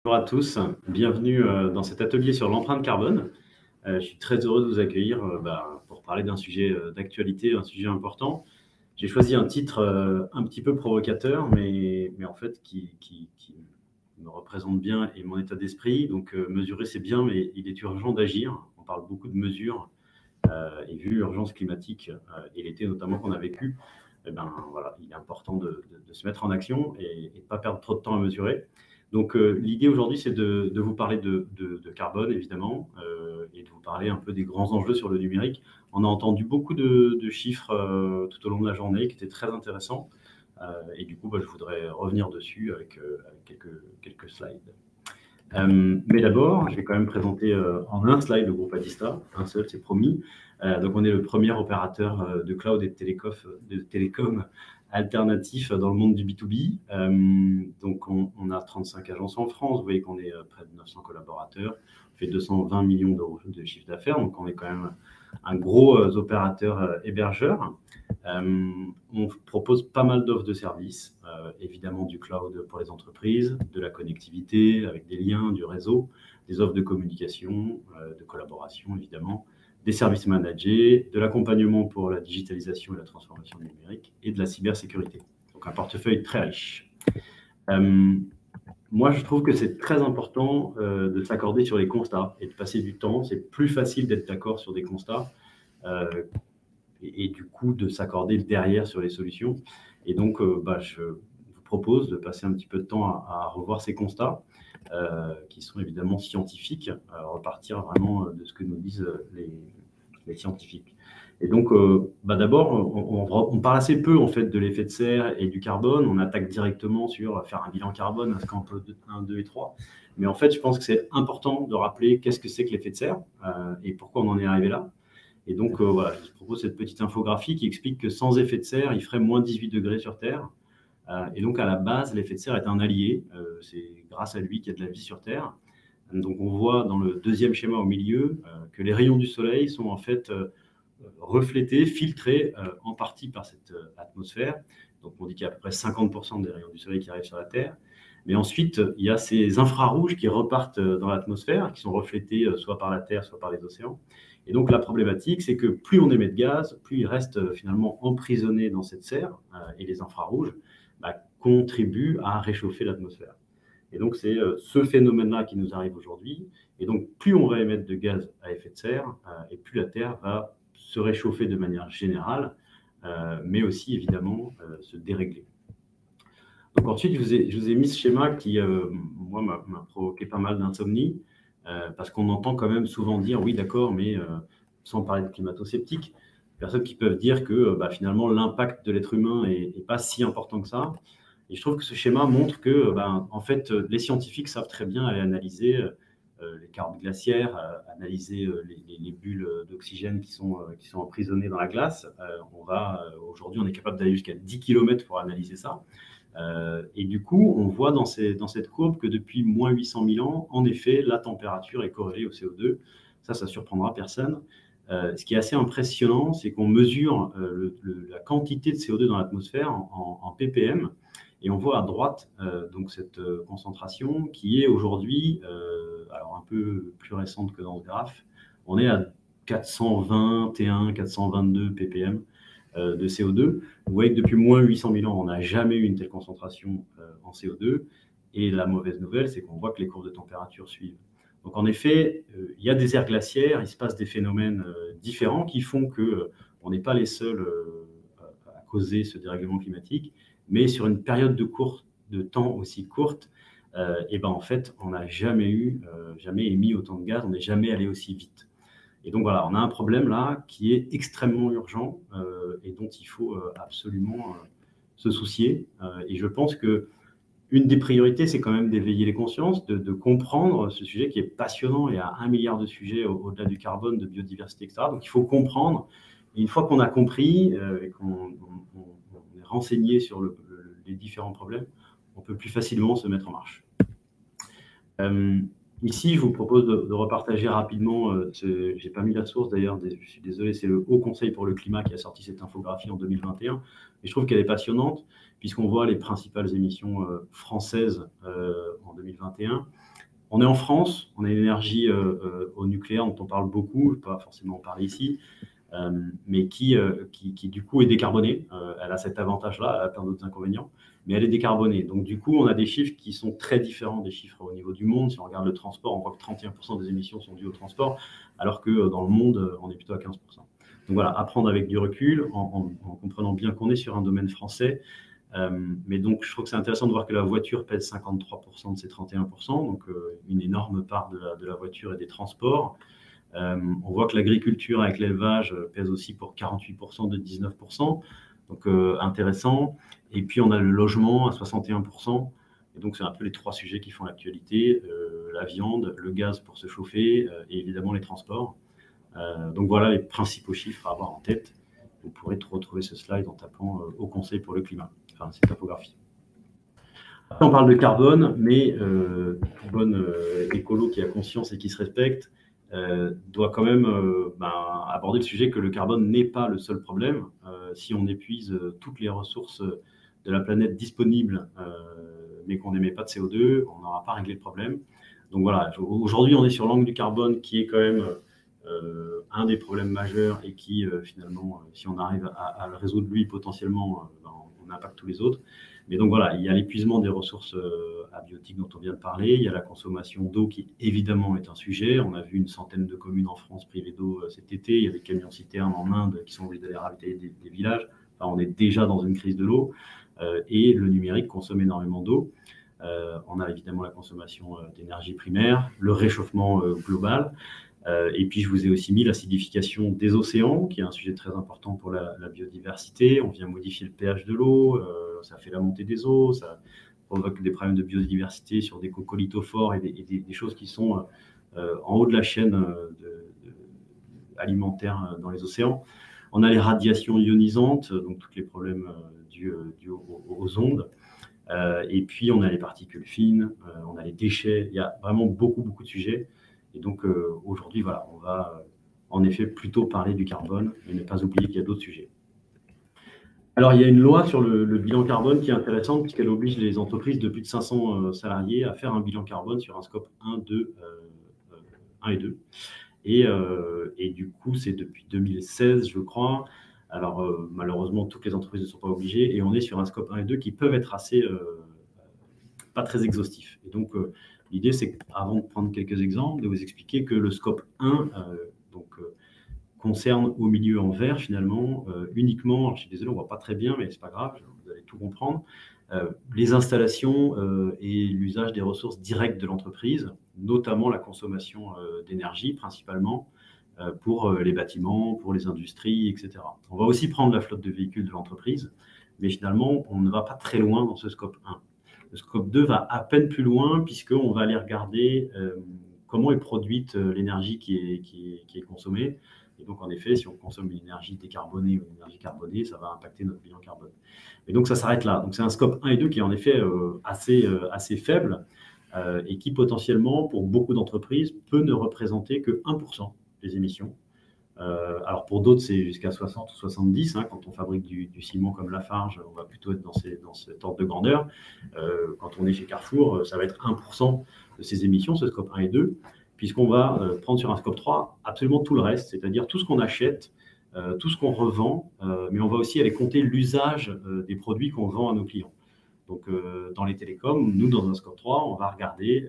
Bonjour à tous, bienvenue dans cet atelier sur l'empreinte carbone. Je suis très heureux de vous accueillir pour parler d'un sujet d'actualité, un sujet important. J'ai choisi un titre un petit peu provocateur, mais en fait qui me représente bien et mon état d'esprit. Donc mesurer c'est bien, mais il est urgent d'agir. On parle beaucoup de mesures et vu l'urgence climatique et l'été notamment qu'on a vécu, voilà, il est important de se mettre en action et de ne pas perdre trop de temps à mesurer. Donc l'idée aujourd'hui, c'est de vous parler de carbone, évidemment, et de vous parler un peu des grands enjeux sur le numérique. On a entendu beaucoup de chiffres tout au long de la journée qui étaient très intéressants. Et du coup, je voudrais revenir dessus avec quelques slides. Mais d'abord, je vais quand même présenter en un slide le groupe Adista, un seul, c'est promis. Donc, on est le premier opérateur de cloud et de télécom alternatif dans le monde du B2B. Donc, on a 35 agences en France. Vous voyez qu'on est près de 900 collaborateurs. On fait 220 millions d'euros de chiffre d'affaires. Donc, on est quand même un gros opérateur hébergeur. On propose pas mal d'offres de services, évidemment du cloud pour les entreprises, de la connectivité avec des liens, du réseau, des offres de communication, de collaboration évidemment, des services managés, de l'accompagnement pour la digitalisation et la transformation numérique et de la cybersécurité. Donc un portefeuille très riche. Moi, je trouve que c'est très important de s'accorder sur les constats et de passer du temps. C'est plus facile d'être d'accord sur des constats et du coup de s'accorder derrière sur les solutions. Et donc, je vous propose de passer un petit peu de temps à revoir ces constats, qui sont évidemment scientifiques, repartir vraiment de ce que nous disent les scientifiques. Et donc, d'abord, on parle assez peu en fait de l'effet de serre et du carbone. On attaque directement sur faire un bilan carbone, un scan 1, 2 et 3. Mais en fait, je pense que c'est important de rappeler qu'est-ce que c'est que l'effet de serre et pourquoi on en est arrivé là. Et donc, voilà, je vous propose cette petite infographie qui explique que sans effet de serre, il ferait moins 18 degrés sur Terre. Et donc, à la base, l'effet de serre est un allié. C'est grâce à lui qu'il y a de la vie sur Terre. Donc, on voit dans le deuxième schéma au milieu que les rayons du soleil sont en fait reflétés, filtrés en partie par cette atmosphère. Donc, on dit qu'il y a à peu près 50% des rayons du soleil qui arrivent sur la Terre. Mais ensuite, il y a ces infrarouges qui repartent dans l'atmosphère, qui sont reflétés soit par la Terre, soit par les océans. Et donc, la problématique, c'est que plus on émet de gaz, plus il reste finalement emprisonné dans cette serre, et les infrarouges contribuent à réchauffer l'atmosphère. Et donc, c'est ce phénomène-là qui nous arrive aujourd'hui. Et donc, plus on va émettre de gaz à effet de serre, et plus la Terre va se réchauffer de manière générale, mais aussi, évidemment, se dérégler. Donc, ensuite, je vous ai mis ce schéma qui, moi, m'a provoqué pas mal d'insomnie. Parce qu'on entend quand même souvent dire, oui, d'accord, mais sans parler de climato-sceptiques, personnes qui peuvent dire que finalement, l'impact de l'être humain n'est pas si important que ça. Et je trouve que ce schéma montre que, en fait, les scientifiques savent très bien aller analyser les carottes glaciaires, analyser les bulles d'oxygène qui sont emprisonnées dans la glace. Aujourd'hui, on est capable d'aller jusqu'à 10 km pour analyser ça. Et du coup, on voit dans cette courbe que depuis moins 800 000 ans, en effet, la température est corrélée au CO2. Ça surprendra personne. Ce qui est assez impressionnant, c'est qu'on mesure la quantité de CO2 dans l'atmosphère en ppm. Et on voit à droite donc cette concentration qui est aujourd'hui, alors un peu plus récente que dans ce graphe, on est à 421, 422 ppm de CO2. Vous voyez que depuis moins 800 000 ans, on n'a jamais eu une telle concentration en CO2. Et la mauvaise nouvelle, c'est qu'on voit que les courbes de température suivent. Donc en effet, il y a des aires glaciaires, il se passe des phénomènes différents qui font qu'on n'est pas les seuls à causer ce dérèglement climatique, mais sur une période de temps aussi courte, en fait, on n'a jamais émis autant de gaz, on n'est jamais allé aussi vite. Et donc voilà, on a un problème là qui est extrêmement urgent et dont il faut absolument se soucier. Et je pense que une des priorités, c'est quand même d'éveiller les consciences, de comprendre ce sujet qui est passionnant. Il y a 1 milliard de sujets au-delà du carbone, de biodiversité, etc. Donc il faut comprendre. Et une fois qu'on a compris et qu'on est renseigné sur les différents problèmes, on peut plus facilement se mettre en marche. Ici, je vous propose de repartager rapidement, je n'ai pas mis la source d'ailleurs, je suis désolé, c'est le Haut Conseil pour le climat qui a sorti cette infographie en 2021, et je trouve qu'elle est passionnante, puisqu'on voit les principales émissions françaises en 2021, On est en France, on a une énergie au nucléaire dont on parle beaucoup, je ne vais pas forcément en parler ici, mais qui du coup est décarbonée. Elle a cet avantage-là, elle a plein d'autres inconvénients, mais elle est décarbonée. Donc du coup, on a des chiffres qui sont très différents des chiffres au niveau du monde. Si on regarde le transport, on voit que 31% des émissions sont dues au transport, alors que dans le monde, on est plutôt à 15%. Donc voilà, apprendre avec du recul, en comprenant bien qu'on est sur un domaine français. Mais donc, je trouve que c'est intéressant de voir que la voiture pèse 53% de ces 31%, donc une énorme part de la voiture et des transports. On voit que l'agriculture avec l'élevage pèse aussi pour 48% de 19%, donc intéressant. Et puis, on a le logement à 61%. Et donc, c'est un peu les trois sujets qui font l'actualité, la viande, le gaz pour se chauffer et évidemment les transports. Donc, voilà les principaux chiffres à avoir en tête. Vous pourrez retrouver ce slide en tapant Au Conseil pour le climat. Enfin, c'est topographie. Après, on parle de carbone, mais tout bon écolo qui a conscience et qui se respecte doit quand même aborder le sujet que le carbone n'est pas le seul problème. Si on épuise toutes les ressources de la planète disponibles, mais qu'on n'émet pas de CO2, on n'aura pas réglé le problème. Donc voilà, aujourd'hui, on est sur l'angle du carbone qui est quand même un des problèmes majeurs et qui, finalement, si on arrive à le résoudre lui, potentiellement, on impacte tous les autres. Mais donc voilà, il y a l'épuisement des ressources abiotiques dont on vient de parler, il y a la consommation d'eau qui évidemment est un sujet. On a vu une centaine de communes en France privées d'eau cet été, il y a des camions-citernes en Inde qui sont obligés d'aller ravitailler des villages. Enfin, on est déjà dans une crise de l'eau et le numérique consomme énormément d'eau. On a évidemment la consommation d'énergie primaire, le réchauffement global. Et puis, je vous ai aussi mis l'acidification des océans, qui est un sujet très important pour la biodiversité. On vient modifier le pH de l'eau, ça fait la montée des eaux, ça provoque des problèmes de biodiversité sur des coccolithophores et des choses qui sont en haut de la chaîne alimentaire dans les océans. On a les radiations ionisantes, donc tous les problèmes dus aux ondes. Et puis, on a les particules fines, on a les déchets. Il y a vraiment beaucoup de sujets. Et donc, aujourd'hui, voilà, on va en effet plutôt parler du carbone, mais ne pas oublier qu'il y a d'autres sujets. Alors, il y a une loi sur le bilan carbone qui est intéressante, puisqu'elle oblige les entreprises de plus de 500 salariés à faire un bilan carbone sur un scope 1 et 2. Et du coup, c'est depuis 2016, je crois. Alors, malheureusement, toutes les entreprises ne sont pas obligées, et on est sur un scope 1 et 2 qui peuvent être assez pas très exhaustifs. Et donc, l'idée, c'est avant de prendre quelques exemples, de vous expliquer que le scope 1 concerne au milieu en vert, finalement, uniquement, alors, je suis désolé, on ne voit pas très bien, mais ce n'est pas grave, vous allez tout comprendre, les installations et l'usage des ressources directes de l'entreprise, notamment la consommation d'énergie, principalement, pour les bâtiments, pour les industries, etc. On va aussi prendre la flotte de véhicules de l'entreprise, mais finalement, on ne va pas très loin dans ce scope 1. Le scope 2 va à peine plus loin, puisqu'on va aller regarder comment est produite l'énergie qui est consommée. Et donc, en effet, si on consomme une énergie décarbonée ou une énergie carbonée, ça va impacter notre bilan carbone. Et donc, ça s'arrête là. Donc, c'est un scope 1 et 2 qui est en effet assez faible et qui, potentiellement, pour beaucoup d'entreprises, peut ne représenter que 1% des émissions. Alors pour d'autres, c'est jusqu'à 60 ou 70. Quand on fabrique du ciment comme Lafarge, on va plutôt être dans cet ordre de grandeur. Quand on est chez Carrefour, ça va être 1% de ces émissions, ce scope 1 et 2, puisqu'on va prendre sur un scope 3 absolument tout le reste, c'est-à-dire tout ce qu'on achète, tout ce qu'on revend, mais on va aussi aller compter l'usage des produits qu'on vend à nos clients. Donc, dans les télécoms, nous, dans un scope 3, on va regarder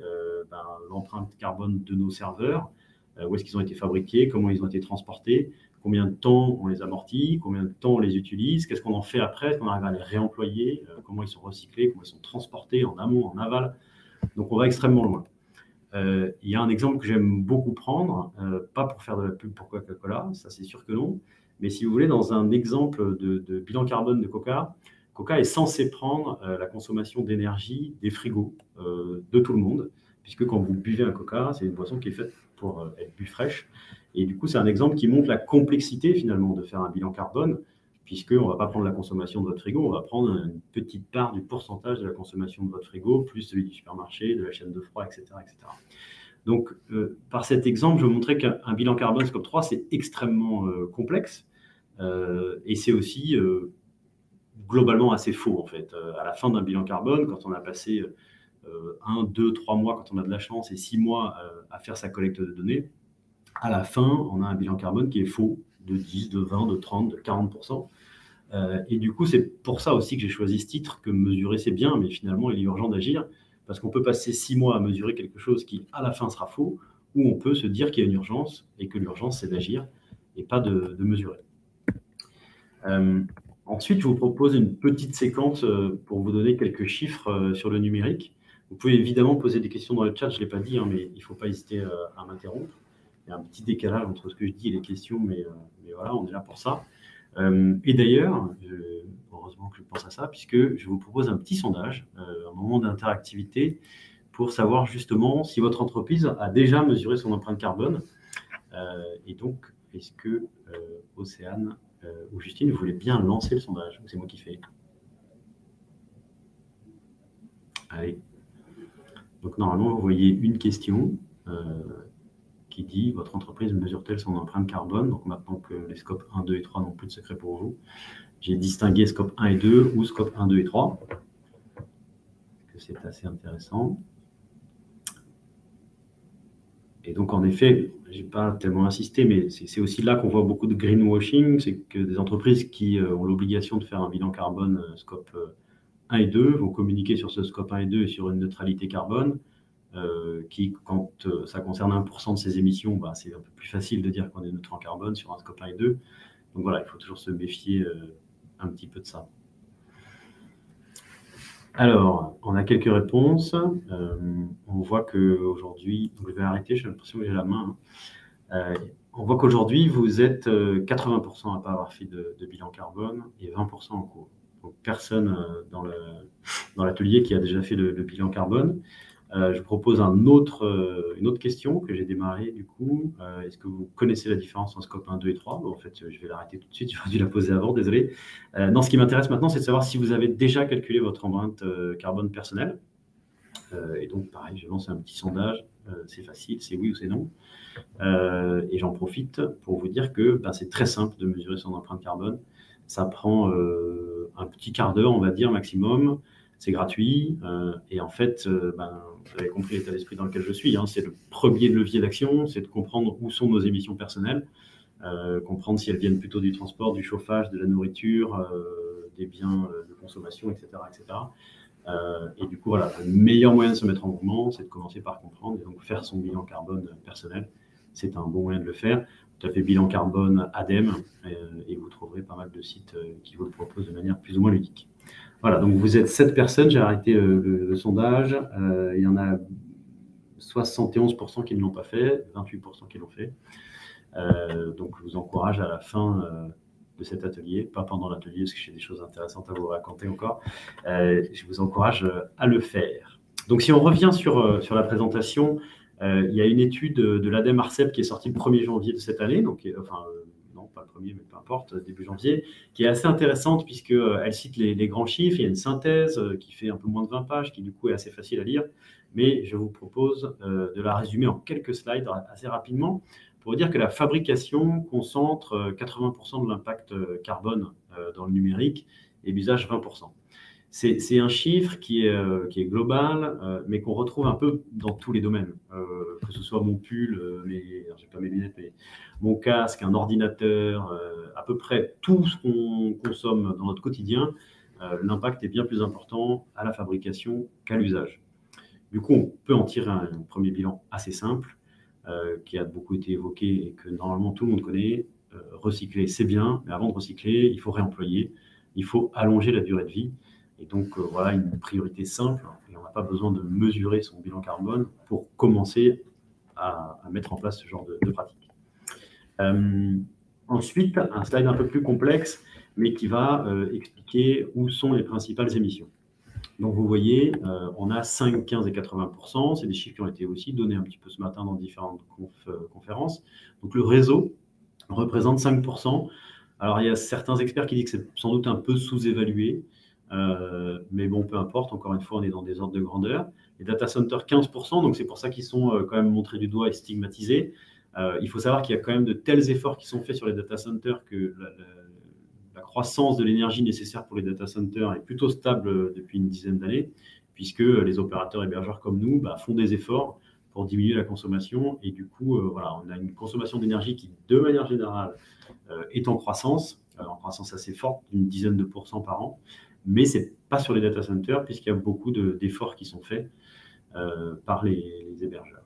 l'empreinte carbone de nos serveurs, où est-ce qu'ils ont été fabriqués, comment ils ont été transportés, combien de temps on les amortit, combien de temps on les utilise, qu'est-ce qu'on en fait après, est-ce qu'on arrive à les réemployer, comment ils sont recyclés, comment ils sont transportés en amont, en aval. Donc, on va extrêmement loin. Il y a un exemple que j'aime beaucoup prendre, pas pour faire de la pub pour Coca-Cola, ça c'est sûr que non, mais si vous voulez, dans un exemple de bilan carbone de Coca, Coca est censé prendre la consommation d'énergie des frigos de tout le monde, puisque quand vous buvez un Coca, c'est une boisson qui est faite pour être bu fraîche. Et du coup, c'est un exemple qui montre la complexité finalement de faire un bilan carbone, puisqu'on ne va pas prendre la consommation de votre frigo, on va prendre une petite part du pourcentage de la consommation de votre frigo, plus celui du supermarché, de la chaîne de froid, etc. etc. Donc, par cet exemple, je vous montrais qu'un bilan carbone Scope 3, c'est extrêmement complexe, et c'est aussi globalement assez faux, en fait. À la fin d'un bilan carbone, quand on a passé 1, 2, 3 mois quand on a de la chance et 6 mois à faire sa collecte de données, à la fin, on a un bilan carbone qui est faux, de 10, de 20, de 30, de 40%. Et du coup, c'est pour ça aussi que j'ai choisi ce titre, que mesurer c'est bien, mais finalement, il est urgent d'agir, parce qu'on peut passer 6 mois à mesurer quelque chose qui, à la fin, sera faux, ou on peut se dire qu'il y a une urgence, et que l'urgence, c'est d'agir, et pas de mesurer. Ensuite, je vous propose une petite séquence pour vous donner quelques chiffres sur le numérique. Vous pouvez évidemment poser des questions dans le chat, je ne l'ai pas dit, hein, mais il ne faut pas hésiter à m'interrompre. Il y a un petit décalage entre ce que je dis et les questions, mais voilà, on est là pour ça. Et d'ailleurs, heureusement que je pense à ça, puisque je vous propose un petit sondage, un moment d'interactivité, pour savoir justement si votre entreprise a déjà mesuré son empreinte carbone. Et donc, est-ce que Océane ou Justine, vous voulez bien lancer le sondage? C'est moi qui fais. Allez. Donc, normalement, vous voyez une question qui dit « Votre entreprise mesure-t-elle son empreinte carbone ?» Donc, maintenant que les scopes 1, 2 et 3 n'ont plus de secret pour vous, j'ai distingué scope 1 et 2 ou scope 1, 2 et 3. Que c'est assez intéressant. Et donc, en effet, je n'ai pas tellement insisté, mais c'est aussi là qu'on voit beaucoup de greenwashing, c'est que des entreprises qui ont l'obligation de faire un bilan carbone scope 1 et 2 vont communiquer sur ce scope 1 et 2 et sur une neutralité carbone, qui, quand ça concerne 1% de ses émissions, bah, c'est un peu plus facile de dire qu'on est neutre en carbone sur un scope 1 et 2. Donc voilà, il faut toujours se méfier un petit peu de ça. Alors, on a quelques réponses. On voit qu'aujourd'hui, je vais arrêter, j'ai l'impression que j'ai la main. On voit qu'aujourd'hui, vous êtes 80% à ne pas avoir fait de bilan carbone et 20% en cours. Donc, personne dans l'atelier qui a déjà fait le bilan carbone. Je propose une autre question que j'ai démarrée du coup. Est-ce que vous connaissez la différence entre scope 1, 2 et 3 ? Bon, en fait, je vais l'arrêter tout de suite, j'aurais dû la poser avant, désolé. Non, ce qui m'intéresse maintenant, c'est de savoir si vous avez déjà calculé votre empreinte carbone personnelle. Et donc, pareil, je lance un petit sondage. C'est facile, c'est oui ou c'est non. Et j'en profite pour vous dire que c'est très simple de mesurer son empreinte carbone. Ça prend un petit quart d'heure, on va dire, maximum. C'est gratuit. Et en fait, vous avez compris l'état d'esprit dans lequel je suis. Hein, c'est le premier levier d'action, c'est de comprendre où sont nos émissions personnelles, comprendre si elles viennent plutôt du transport, du chauffage, de la nourriture, des biens de consommation, etc. Et du coup, voilà, le meilleur moyen de se mettre en mouvement, c'est de commencer par comprendre et donc faire son bilan carbone personnel. C'est un bon moyen de le faire. Vous tapez bilan carbone ADEME et vous trouverez pas mal de sites qui vous le proposent de manière plus ou moins ludique. Voilà, donc vous êtes 7 personnes, j'ai arrêté le sondage. Il y en a 71% qui ne l'ont pas fait, 28% qui l'ont fait. Donc je vous encourage à la fin de cet atelier, pas pendant l'atelier, parce que j'ai des choses intéressantes à vous raconter encore. Je vous encourage à le faire. Donc si on revient sur la présentation, il y a une étude de l'ADEME-ARCEP qui est sortie le 1er janvier de cette année, donc, non, pas le 1er, mais peu importe, début janvier, qui est assez intéressante puisqu'elle cite les grands chiffres. Il y a une synthèse qui fait un peu moins de 20 pages, qui du coup est assez facile à lire, mais je vous propose de la résumer en quelques slides assez rapidement pour dire que la fabrication concentre 80% de l'impact carbone dans le numérique et l'usage 20%. C'est un chiffre qui est global, mais qu'on retrouve un peu dans tous les domaines, que ce soit mon pull, j'ai pas mes lunettes, mais mon casque, un ordinateur, à peu près tout ce qu'on consomme dans notre quotidien, l'impact est bien plus important à la fabrication qu'à l'usage. Du coup, on peut en tirer un premier bilan assez simple, qui a beaucoup été évoqué et que normalement tout le monde connaît. Recycler, c'est bien, mais avant de recycler, il faut réemployer, il faut allonger la durée de vie. Et donc, voilà une priorité simple, et on n'a pas besoin de mesurer son bilan carbone pour commencer à mettre en place ce genre de pratique. Ensuite, un slide un peu plus complexe, mais qui va expliquer où sont les principales émissions. Donc, vous voyez, on a 5, 15 et 80%. C'est des chiffres qui ont été aussi donnés un petit peu ce matin dans différentes conférences. Donc, le réseau représente 5%. Alors, il y a certains experts qui disent que c'est sans doute un peu sous-évalué. Mais bon, peu importe, encore une fois, on est dans des ordres de grandeur. Les data centers, 15%, donc c'est pour ça qu'ils sont quand même montrés du doigt et stigmatisés. Il faut savoir qu'il y a quand même de tels efforts qui sont faits sur les data centers que la croissance de l'énergie nécessaire pour les data centers est plutôt stable depuis une dizaine d'années. puisque les opérateurs hébergeurs comme nous font des efforts pour diminuer la consommation. Et du coup, voilà, on a une consommation d'énergie qui, de manière générale, est en croissance assez forte, d'une dizaine de % par an. Mais ce n'est pas sur les data centers, puisqu'il y a beaucoup d'efforts qui sont faits par les hébergeurs.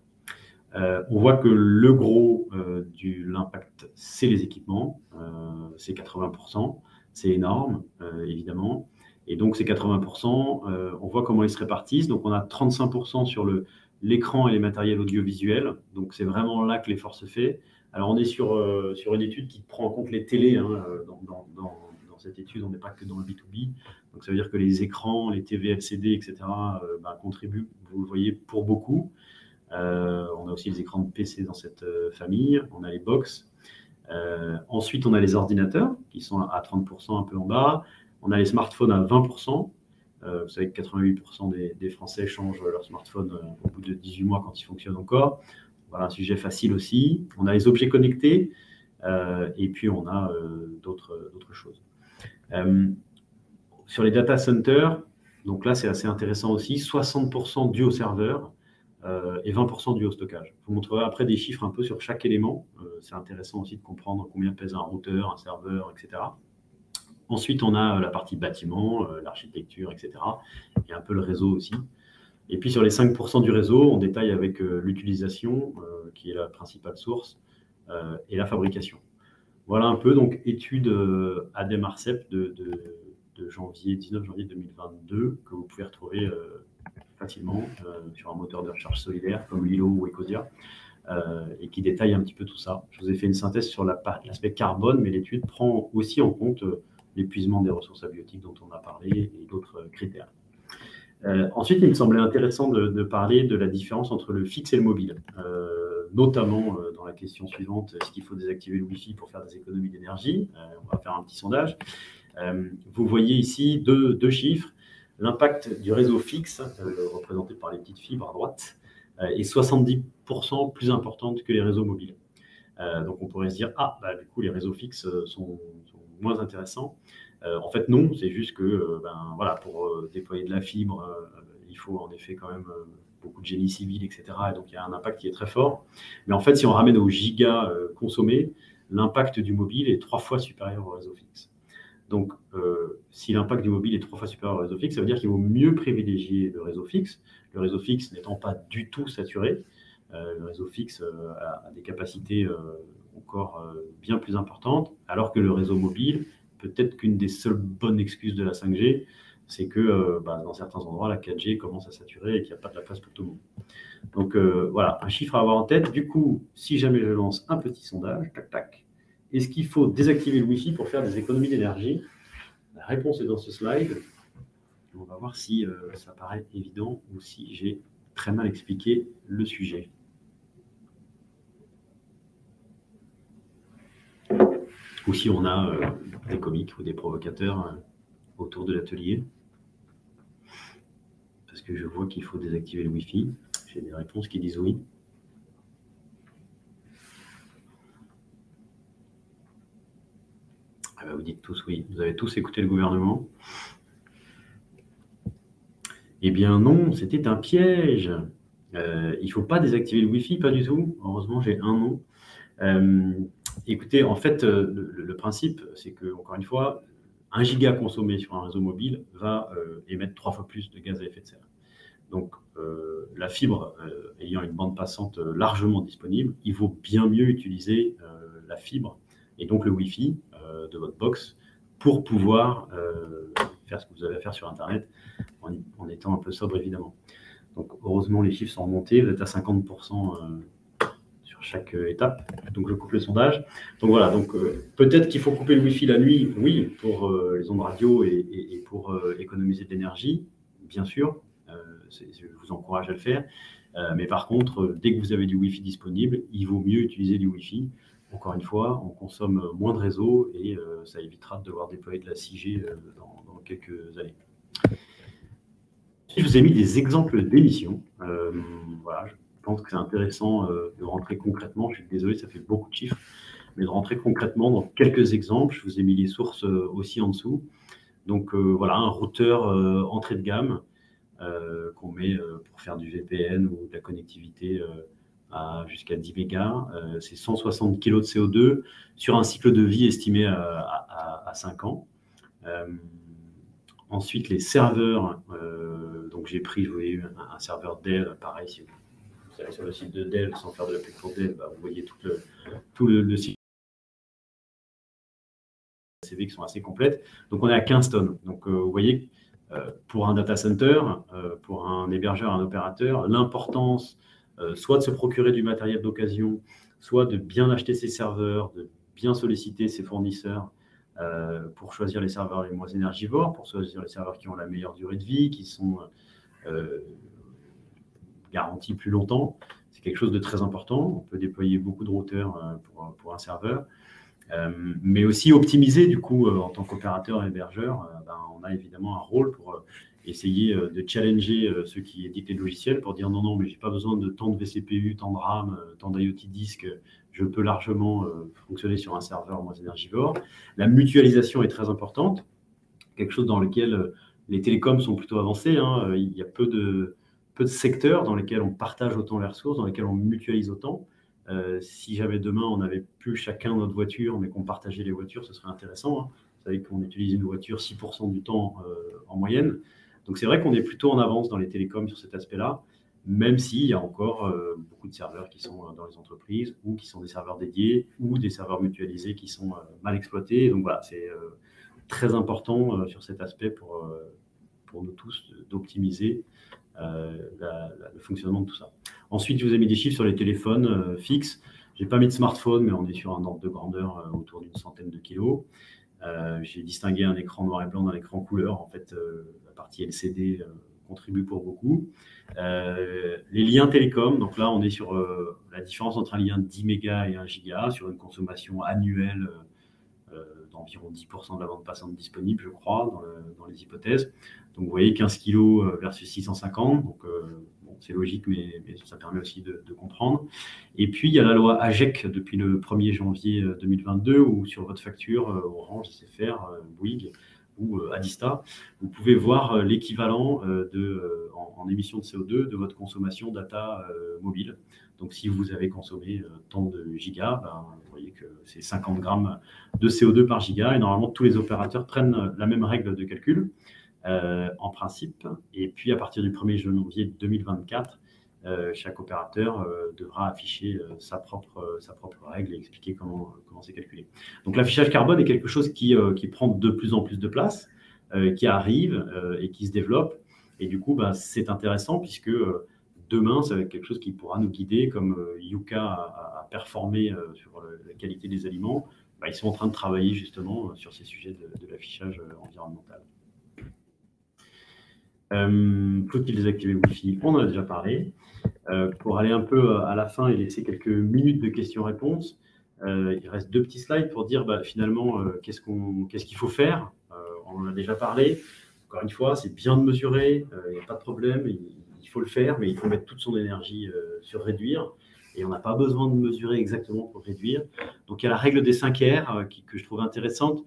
On voit que le gros de l'impact, c'est les équipements, c'est 80%, c'est énorme, évidemment. Et donc, ces 80%, on voit comment ils se répartissent. Donc, on a 35% sur l'écran et les matériels audiovisuels. Donc, c'est vraiment là que l'effort se fait. Alors, on est sur une étude qui prend en compte les télés. Dans cette étude, on n'est pas que dans le B2B. Donc, ça veut dire que les écrans, les TV LCD, etc., contribuent, vous le voyez, pour beaucoup. On a aussi les écrans de PC dans cette famille. On a les box. Ensuite, on a les ordinateurs qui sont à 30%, un peu en bas. On a les smartphones à 20%. Vous savez que 88% des Français changent leur smartphone au bout de 18 mois quand il fonctionne encore. Voilà un sujet facile aussi. On a les objets connectés et puis on a d'autres choses. Sur les data centers, donc là c'est assez intéressant aussi, 60% dû au serveur et 20% dû au stockage. Je vous montrerai après des chiffres un peu sur chaque élément. C'est intéressant aussi de comprendre combien pèse un routeur, un serveur, etc. Ensuite, on a la partie bâtiment, l'architecture, etc. Et un peu le réseau aussi. Et puis, sur les 5% du réseau, on détaille avec l'utilisation, qui est la principale source, et la fabrication. Voilà un peu, donc, étude ADEME-ARCEP de 19 janvier 2022, que vous pouvez retrouver facilement sur un moteur de recherche solidaire comme Lilo ou Ecosia, et qui détaille un petit peu tout ça. Je vous ai fait une synthèse sur l'aspect carbone, mais l'étude prend aussi en compte l'épuisement des ressources abiotiques dont on a parlé et d'autres critères. Ensuite, il me semblait intéressant de parler de la différence entre le fixe et le mobile, notamment dans la question suivante, est-ce qu'il faut désactiver le Wi-Fi pour faire des économies d'énergie? On va faire un petit sondage. Vous voyez ici deux chiffres. L'impact du réseau fixe, représenté par les petites fibres à droite, est 70% plus importante que les réseaux mobiles. Donc on pourrait se dire, du coup les réseaux fixes sont moins intéressants. En fait non, c'est juste que voilà, pour déployer de la fibre, il faut en effet quand même beaucoup de génie civil, etc. Et donc il y a un impact qui est très fort. Mais en fait, si on ramène aux gigas consommés, l'impact du mobile est 3 fois supérieur au réseau fixe. Donc, si l'impact du mobile est 3 fois supérieur au réseau fixe, ça veut dire qu'il vaut mieux privilégier le réseau fixe. Le réseau fixe n'étant pas du tout saturé, le réseau fixe a des capacités encore bien plus importantes, alors que le réseau mobile, peut-être qu'une des seules bonnes excuses de la 5G, c'est que dans certains endroits, la 4G commence à saturer et qu'il n'y a pas de la place pour tout le monde. Donc, voilà, un chiffre à avoir en tête. Du coup, si jamais je lance un petit sondage, tac, tac, est-ce qu'il faut désactiver le Wi-Fi pour faire des économies d'énergie? La réponse est dans ce slide. On va voir si ça paraît évident ou si j'ai très mal expliqué le sujet. Ou si on a des comiques ou des provocateurs autour de l'atelier. Parce que je vois qu'il faut désactiver le Wi-Fi. J'ai des réponses qui disent oui. Vous dites tous oui. Vous avez tous écouté le gouvernement? Eh bien non, c'était un piège. Il ne faut pas désactiver le Wi-Fi, pas du tout. Heureusement, j'ai un non. Écoutez, en fait, le principe, c'est que, encore une fois, 1 giga consommé sur un réseau mobile va émettre 3 fois plus de gaz à effet de serre. Donc, la fibre ayant une bande passante largement disponible, il vaut bien mieux utiliser la fibre et donc le Wi-Fi de votre box pour pouvoir faire ce que vous avez à faire sur Internet en étant un peu sobre, évidemment. Donc, heureusement, les chiffres sont remontés. Vous êtes à 50% sur chaque étape. Donc, je coupe le sondage. Donc, voilà. Donc, peut-être qu'il faut couper le Wi-Fi la nuit, oui, pour les ondes radio et pour économiser de l'énergie, bien sûr. Je vous encourage à le faire. Mais par contre, dès que vous avez du Wi-Fi disponible, il vaut mieux utiliser du Wi-Fi. Encore une fois, on consomme moins de réseau et ça évitera de devoir déployer de la 6G dans quelques années. Je vous ai mis des exemples d'émissions. Voilà, je pense que c'est intéressant de rentrer concrètement. Je suis désolé, ça fait beaucoup de chiffres, mais de rentrer concrètement dans quelques exemples. Je vous ai mis les sources aussi en dessous. Donc voilà, un routeur entrée de gamme qu'on met pour faire du VPN ou de la connectivité jusqu'à 10 mégas. C'est 160 kg de CO2 sur un cycle de vie estimé à 5 ans. Ensuite, les serveurs. Donc, j'ai pris, vous voyez, un serveur Dell, pareil, si vous allez sur le site de Dell sans faire de la pub pour Dell, vous voyez tout le site CV qui sont assez complètes. Donc, on est à 15 tonnes. Donc, vous voyez, pour un data center, pour un hébergeur, un opérateur, l'importance soit de se procurer du matériel d'occasion, soit de bien acheter ses serveurs, de bien solliciter ses fournisseurs pour choisir les serveurs les moins énergivores, pour choisir les serveurs qui ont la meilleure durée de vie, qui sont garantis plus longtemps. C'est quelque chose de très important. On peut déployer beaucoup de routeurs pour un serveur. Mais aussi optimiser, du coup, en tant qu'opérateur et hébergeur, on a évidemment un rôle pour essayer de challenger ceux qui éditent les logiciels pour dire non, mais je n'ai pas besoin de tant de vCPU, tant de RAM, tant d'IoT disques, je peux largement fonctionner sur un serveur moins énergivore. La mutualisation est très importante, quelque chose dans lequel les télécoms sont plutôt avancés. Il y a peu de secteurs dans lesquels on partage autant les ressources, dans lesquels on mutualise autant. Si jamais demain on n'avait plus chacun notre voiture, mais qu'on partageait les voitures, ce serait intéressant. Vous savez qu'on utilise une voiture 6% du temps en moyenne. Donc c'est vrai qu'on est plutôt en avance dans les télécoms sur cet aspect-là, même s'il y a encore beaucoup de serveurs qui sont dans les entreprises ou qui sont des serveurs dédiés ou des serveurs mutualisés qui sont mal exploités. Donc voilà, c'est très important sur cet aspect pour nous tous d'optimiser le fonctionnement de tout ça. Ensuite, je vous ai mis des chiffres sur les téléphones fixes. Je n'ai pas mis de smartphone, mais on est sur un ordre de grandeur autour d'une centaine de kilos. J'ai distingué un écran noir et blanc d'un écran couleur. En fait, la partie LCD contribue pour beaucoup. Les liens télécom, donc là, on est sur la différence entre un lien de 10 mégas et 1 giga, sur une consommation annuelle d'environ 10% de la bande passante disponible, je crois, dans les hypothèses. Donc, vous voyez 15 kg versus 650. Donc, c'est logique, mais ça permet aussi de comprendre. Et puis, il y a la loi AGEC depuis le 1er janvier 2022, où sur votre facture Orange, SFR, Bouygues ou Adista, vous pouvez voir l'équivalent en émissions de CO2 de votre consommation data mobile. Donc, si vous avez consommé tant de gigas, vous voyez que c'est 50 grammes de CO2 par giga. Et normalement, tous les opérateurs prennent la même règle de calcul en principe. Et puis, à partir du 1er janvier 2024, chaque opérateur devra afficher sa propre règle et expliquer comment c'est calculé. Donc, l'affichage carbone est quelque chose qui prend de plus en plus de place, qui arrive et qui se développe. Et du coup, c'est intéressant puisque demain, ça va être quelque chose qui pourra nous guider, comme Yuka a performé sur la qualité des aliments. Ils sont en train de travailler justement sur ces sujets de l'affichage environnemental. Faut-il désactiver le Wi-Fi? On en a déjà parlé. Pour aller un peu à la fin et laisser quelques minutes de questions-réponses, il reste 2 petits slides pour dire finalement qu'est-ce qu'il faut faire. On en a déjà parlé. Encore une fois, c'est bien de mesurer, il n'y a pas de problème, il faut le faire, mais il faut mettre toute son énergie sur réduire. Et on n'a pas besoin de mesurer exactement pour réduire. Donc, il y a la règle des 5 R que je trouve intéressante.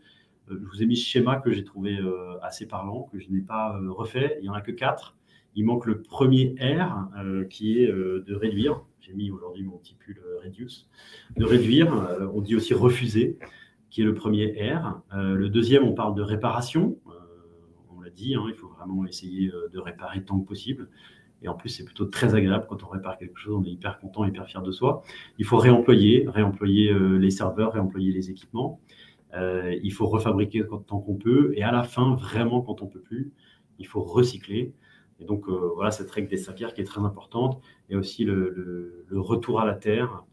Je vous ai mis ce schéma que j'ai trouvé assez parlant, que je n'ai pas refait. Il n'y en a que 4. Il manque le premier R qui est de réduire. J'ai mis aujourd'hui mon petit pull Reduce. De réduire, on dit aussi refuser, qui est le premier R. Le deuxième, on parle de réparation. On l'a dit, il faut vraiment essayer de réparer tant que possible. Et en plus, c'est plutôt très agréable quand on répare quelque chose. On est hyper content, hyper fier de soi. Il faut réemployer les serveurs, réemployer les équipements. Il faut refabriquer tant qu'on peut. Et à la fin, vraiment, quand on ne peut plus, il faut recycler. Et donc, voilà cette règle des 5 R qui est très importante. Et aussi le retour à la terre.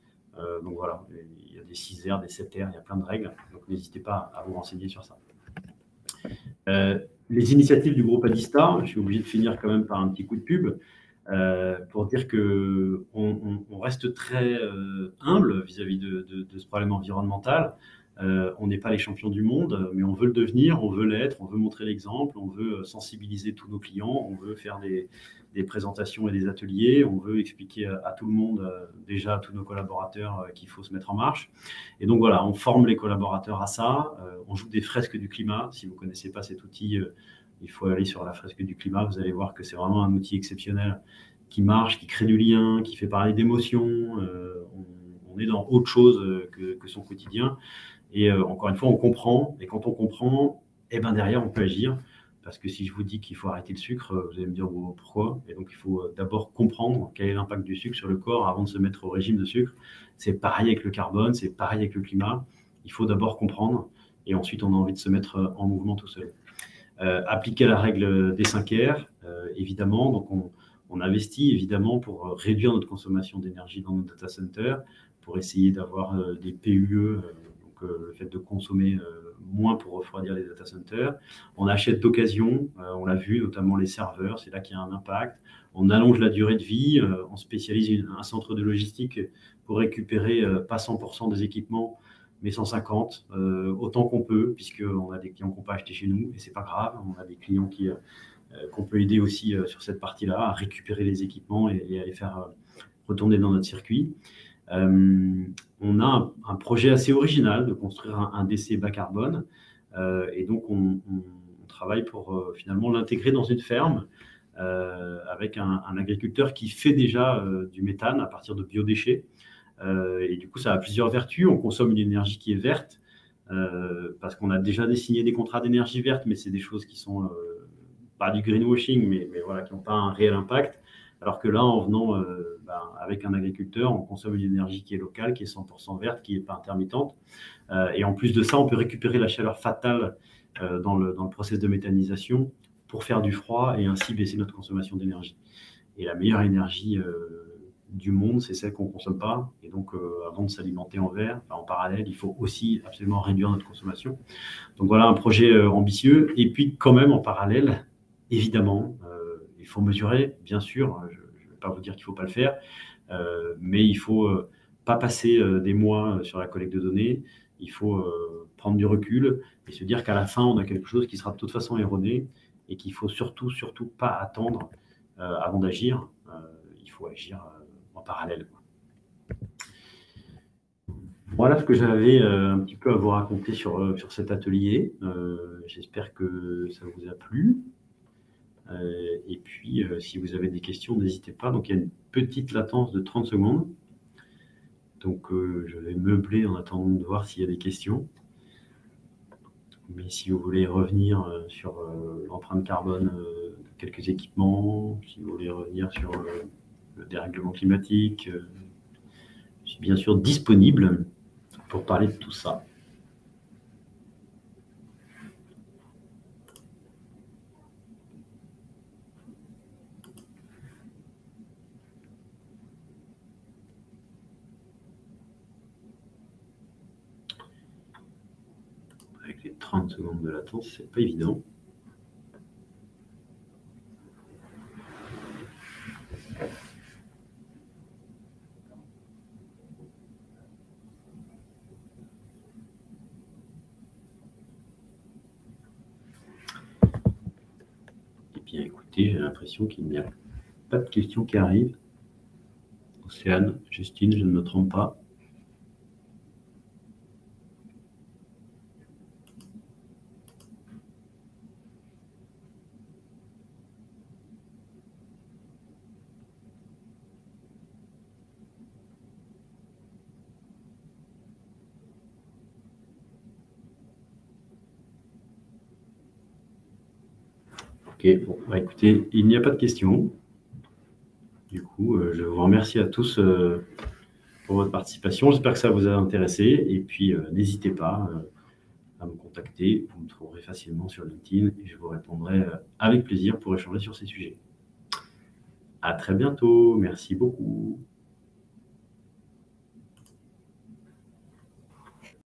Donc, voilà, il y a des 6 R, des 7 R, il y a plein de règles. Donc, n'hésitez pas à vous renseigner sur ça. Les initiatives du groupe Adista, je suis obligé de finir quand même par un petit coup de pub pour dire qu'on reste très humble vis-à-vis de ce problème environnemental. On n'est pas les champions du monde, mais on veut le devenir, on veut l'être, on veut montrer l'exemple, on veut sensibiliser tous nos clients, on veut faire des présentations et des ateliers, on veut expliquer à tout le monde, déjà à tous nos collaborateurs, qu'il faut se mettre en marche. Et donc voilà, on forme les collaborateurs à ça, on joue des fresques du climat. Si vous ne connaissez pas cet outil, il faut aller sur la fresque du climat. Vous allez voir que c'est vraiment un outil exceptionnel qui marche, qui crée du lien, qui fait parler d'émotions. On est dans autre chose que son quotidien. Et encore une fois, on comprend. Et quand on comprend, eh ben derrière, on peut agir. Parce que si je vous dis qu'il faut arrêter le sucre, vous allez me dire bon, pourquoi. Et donc, il faut d'abord comprendre quel est l'impact du sucre sur le corps avant de se mettre au régime de sucre. C'est pareil avec le carbone, c'est pareil avec le climat. Il faut d'abord comprendre et ensuite, on a envie de se mettre en mouvement tout seul. Appliquer la règle des 5 R, évidemment. Donc, on investit évidemment pour réduire notre consommation d'énergie dans nos data centers, pour essayer d'avoir des PUE, le fait de consommer moins pour refroidir les data centers. On achète d'occasion, on l'a vu, notamment les serveurs, c'est là qu'il y a un impact. On allonge la durée de vie, on spécialise un centre de logistique pour récupérer pas 100% des équipements, mais 150, autant qu'on peut, puisqu'on a des clients qu'on peut acheter chez nous, et c'est pas grave, on a des clients qu'on peut aider aussi sur cette partie-là, à récupérer les équipements et à les faire retourner dans notre circuit. On a un projet assez original de construire un DC bas carbone, et donc on travaille pour finalement l'intégrer dans une ferme avec un agriculteur qui fait déjà du méthane à partir de biodéchets. Et du coup, ça a plusieurs vertus. On consomme une énergie qui est verte parce qu'on a déjà signé des contrats d'énergie verte, mais c'est des choses qui sont pas du greenwashing, mais voilà, qui n'ont pas un réel impact. Alors que là, en venant avec un agriculteur, on consomme une énergie qui est locale, qui est 100% verte, qui n'est pas intermittente. Et en plus de ça, on peut récupérer la chaleur fatale dans le process de méthanisation pour faire du froid et ainsi baisser notre consommation d'énergie. Et la meilleure énergie du monde, c'est celle qu'on ne consomme pas. Et donc, avant de s'alimenter en parallèle, il faut aussi absolument réduire notre consommation. Donc voilà, un projet ambitieux. Et puis, quand même, en parallèle, évidemment, il faut mesurer, bien sûr. Je ne vais pas vous dire qu'il ne faut pas le faire, mais il ne faut pas passer des mois sur la collecte de données. Il faut prendre du recul et se dire qu'à la fin, on a quelque chose qui sera de toute façon erroné et qu'il ne faut surtout pas attendre avant d'agir. Il faut agir en parallèle. Voilà ce que j'avais un petit peu à vous raconter sur cet atelier. J'espère que ça vous a plu. Et puis, si vous avez des questions, n'hésitez pas. Donc, il y a une petite latence de 30 secondes. Donc, je vais meubler en attendant de voir s'il y a des questions. Mais si vous voulez revenir sur l'empreinte carbone de quelques équipements, si vous voulez revenir sur le dérèglement climatique, je suis bien sûr disponible pour parler de tout ça. Avec les 30 secondes de latence, c'est pas évident. Écoutez, j'ai l'impression qu'il n'y a pas de questions qui arrivent. Océane, Justine, je ne me trompe pas. Ok, bon, écoutez, il n'y a pas de questions. Du coup, je vous remercie à tous pour votre participation. J'espère que ça vous a intéressé. Et puis, n'hésitez pas à me contacter. Vous me trouverez facilement sur LinkedIn et je vous répondrai avec plaisir pour échanger sur ces sujets. À très bientôt. Merci beaucoup.